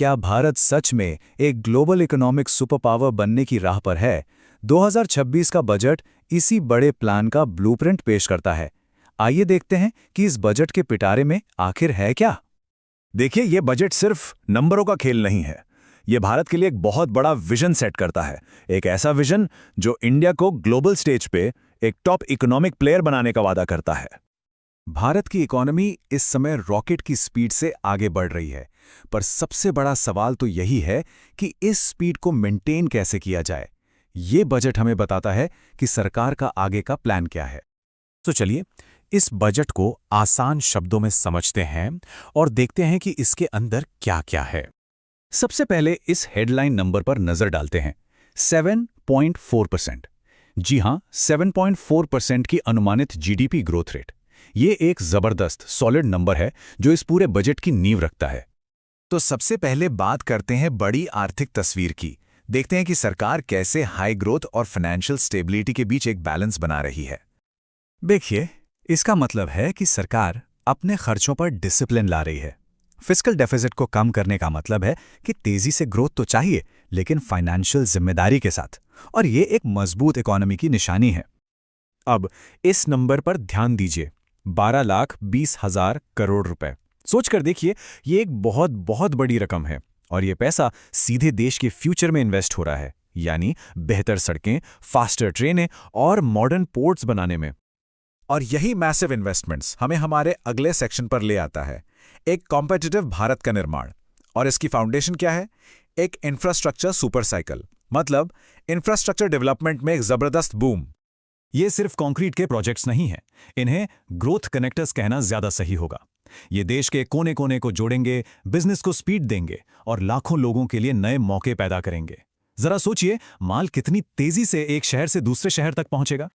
क्या भारत सच में एक ग्लोबल इकोनॉमिक सुपर पावर बनने की राह पर है? 2026 का बजट इसी बड़े प्लान का ब्लूप्रिंट पेश करता है। आइए देखते हैं कि इस बजट के पिटारे में आखिर है क्या। देखिए, ये बजट सिर्फ नंबरों का खेल नहीं है। ये भारत के लिए एक बहुत बड़ा विजन सेट करता है। एक ऐसा विजन जो इंडिया को ग्लोबल स्टेज पे एक टॉप इकोनॉमिक प्लेयर बनाने का वादा करता है। भारत की इकोनॉमी इस समय रॉकेट की स्पीड से आगे बढ़ रही है, पर सबसे बड़ा सवाल तो यही है कि इस स्पीड को मेंटेन कैसे किया जाए। ये बजट हमें बताता है कि सरकार का आगे का प्लान क्या है। तो चलिए इस बजट को आसान शब्दों में समझते हैं और देखते हैं कि इसके अंदर क्या क्या है। सबसे पहले इस हेडलाइन नंबर पर नजर डालते हैं, 7.4%। जी हां, 7.4% की अनुमानित जीडीपी ग्रोथ रेट। ये एक जबरदस्त सॉलिड नंबर है जो इस पूरे बजट की नींव रखता है। तो सबसे पहले बात करते हैं बड़ी आर्थिक तस्वीर की। देखते हैं कि सरकार कैसे हाई ग्रोथ और फाइनेंशियल स्टेबिलिटी के बीच एक बैलेंस बना रही है। देखिए, इसका मतलब है कि सरकार अपने खर्चों पर डिसिप्लिन ला रही है। फिस्कल डेफिसिट को कम करने का मतलब है कि तेजी से ग्रोथ तो चाहिए, लेकिन फाइनेंशियल जिम्मेदारी के साथ, और ये एक मजबूत इकोनॉमी की निशानी है। अब इस नंबर पर ध्यान दीजिए, 12,20,000 करोड़ रुपए। सोच कर देखिए, ये एक बहुत बहुत बड़ी रकम है, और ये पैसा सीधे देश के फ्यूचर में इन्वेस्ट हो रहा है, यानी बेहतर सड़कें, फास्टर ट्रेनें और मॉडर्न पोर्ट्स बनाने में। और यही मैसिव इन्वेस्टमेंट्स हमें हमारे अगले सेक्शन पर ले आता है, एक कॉम्पिटिटिव भारत का निर्माण। और इसकी फाउंडेशन क्या है? एक इंफ्रास्ट्रक्चर सुपर साइकिल, मतलब इंफ्रास्ट्रक्चर डेवलपमेंट में एक जबरदस्त बूम। ये सिर्फ कंक्रीट के प्रोजेक्ट्स नहीं हैं, इन्हें ग्रोथ कनेक्टर्स कहना ज्यादा सही होगा। ये देश के कोने कोने को जोड़ेंगे, बिजनेस को स्पीड देंगे और लाखों लोगों के लिए नए मौके पैदा करेंगे। जरा सोचिए, माल कितनी तेजी से एक शहर से दूसरे शहर तक पहुंचेगा।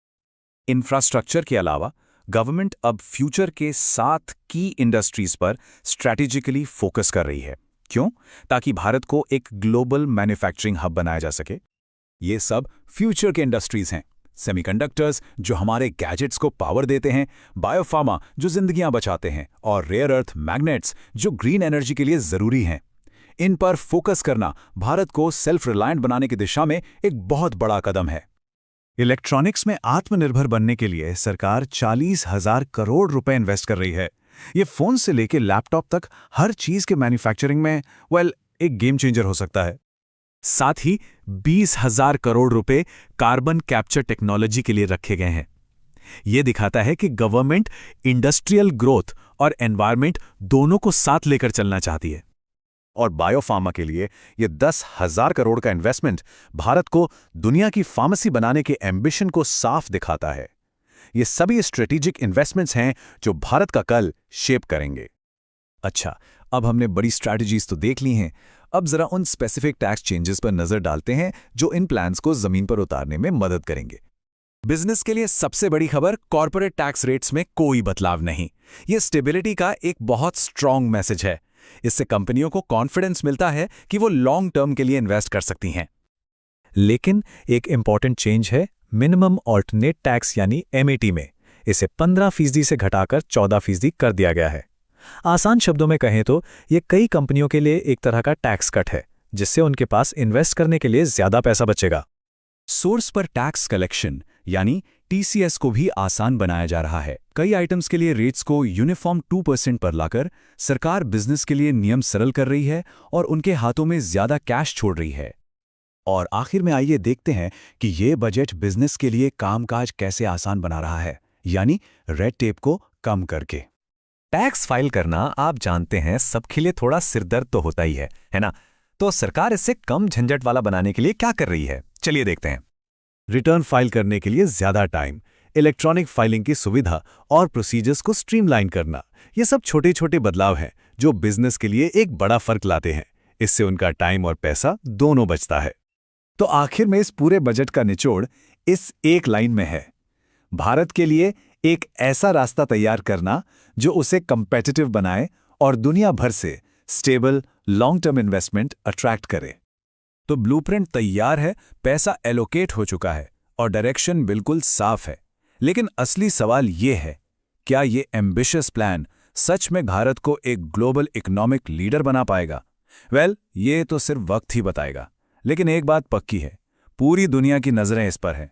इंफ्रास्ट्रक्चर के अलावा गवर्नमेंट अब फ्यूचर के 7 की इंडस्ट्रीज पर स्ट्रैटेजिकली फोकस कर रही है। क्यों? ताकि भारत को एक ग्लोबल मैन्युफैक्चरिंग हब बनाया जा सके। ये सब फ्यूचर के इंडस्ट्रीज हैं। सेमीकंडक्टर्स जो हमारे गैजेट्स को पावर देते हैं, बायोफार्मा जो जिंदगियां बचाते हैं, और रेयर अर्थ मैग्नेट्स जो ग्रीन एनर्जी के लिए जरूरी हैं। इन पर फोकस करना भारत को सेल्फ रिलायंट बनाने की दिशा में एक बहुत बड़ा कदम है। इलेक्ट्रॉनिक्स में आत्मनिर्भर बनने के लिए सरकार 40,000 करोड़ रुपए इन्वेस्ट कर रही है। ये फोन से लेकर लैपटॉप तक हर चीज के मैन्युफैक्चरिंग में एक गेम चेंजर हो सकता है। साथ ही 20,000 करोड़ रुपए कार्बन कैप्चर टेक्नोलॉजी के लिए रखे गए हैं। यह दिखाता है कि गवर्नमेंट इंडस्ट्रियल ग्रोथ और एनवायरनमेंट दोनों को साथ लेकर चलना चाहती है। और बायोफार्मा के लिए यह 10,000 करोड़ का इन्वेस्टमेंट भारत को दुनिया की फार्मेसी बनाने के एम्बिशन को साफ दिखाता है। ये सभी स्ट्रेटेजिक इन्वेस्टमेंट्स हैं जो भारत का कल शेप करेंगे। अच्छा, अब हमने बड़ी स्ट्रैटेजीज तो देख ली हैं। अब जरा उन स्पेसिफिक टैक्स चेंजेस पर नजर डालते हैं जो इन प्लान्स को जमीन पर उतारने में मदद करेंगे। बिजनेस के लिए सबसे बड़ी खबर, कॉर्पोरेट टैक्स रेट्स में कोई बदलाव नहीं। यह स्टेबिलिटी का एक बहुत स्ट्रांग मैसेज है। इससे कंपनियों को कॉन्फिडेंस मिलता है कि वो लॉन्ग टर्म के लिए इन्वेस्ट कर सकती हैं। लेकिन एक इंपॉर्टेंट चेंज है मिनिमम ऑल्टरनेट टैक्स यानी एमएटी में। इसे 15% से घटाकर 14% कर दिया गया है। आसान शब्दों में कहें तो ये कई कंपनियों के लिए एक तरह का टैक्स कट है, जिससे उनके पास इन्वेस्ट करने के लिए ज्यादा पैसा बचेगा। सोर्स पर टैक्स कलेक्शन यानी टीसीएस को भी आसान बनाया जा रहा है। कई आइटम्स के लिए रेट्स को यूनिफॉर्म 2% पर लाकर सरकार बिजनेस के लिए नियम सरल कर रही है और उनके हाथों में ज्यादा कैश छोड़ रही है। और आखिर में आइए देखते हैं कि ये बजट बिजनेस के लिए कामकाज कैसे आसान बना रहा है, यानी रेड टेप को कम करके। टैक्स फाइल करना आप जानते हैं सबके लिए थोड़ा सिरदर्द तो होता ही है ना? तो सरकार इससे कम झंझट वाला बनाने के लिए क्या कर रही है, चलिए देखते हैं। रिटर्न फाइल करने के लिए ज्यादा टाइम, इलेक्ट्रॉनिक फाइलिंग की सुविधा और प्रोसीजर्स को स्ट्रीमलाइन करना, ये सब छोटे छोटे बदलाव हैं जो बिजनेस के लिए एक बड़ा फर्क लाते हैं। इससे उनका टाइम और पैसा दोनों बचता है। तो आखिर में इस पूरे बजट का निचोड़ इस एक लाइन में है, भारत के लिए एक ऐसा रास्ता तैयार करना जो उसे कंपेटिटिव बनाए और दुनिया भर से stable long term investment attract करे। तो ब्लूप्रिंट तैयार है, पैसा एलोकेट हो चुका है और डायरेक्शन बिल्कुल साफ है। लेकिन असली सवाल ये है, क्या ये एम्बिशियस प्लान सच में भारत को एक ग्लोबल इकोनॉमिक लीडर बना पाएगा? ये तो सिर्फ वक्त ही बताएगा। लेकिन एक बात पक्की है, पूरी दुनिया की नजरें इस पर हैं।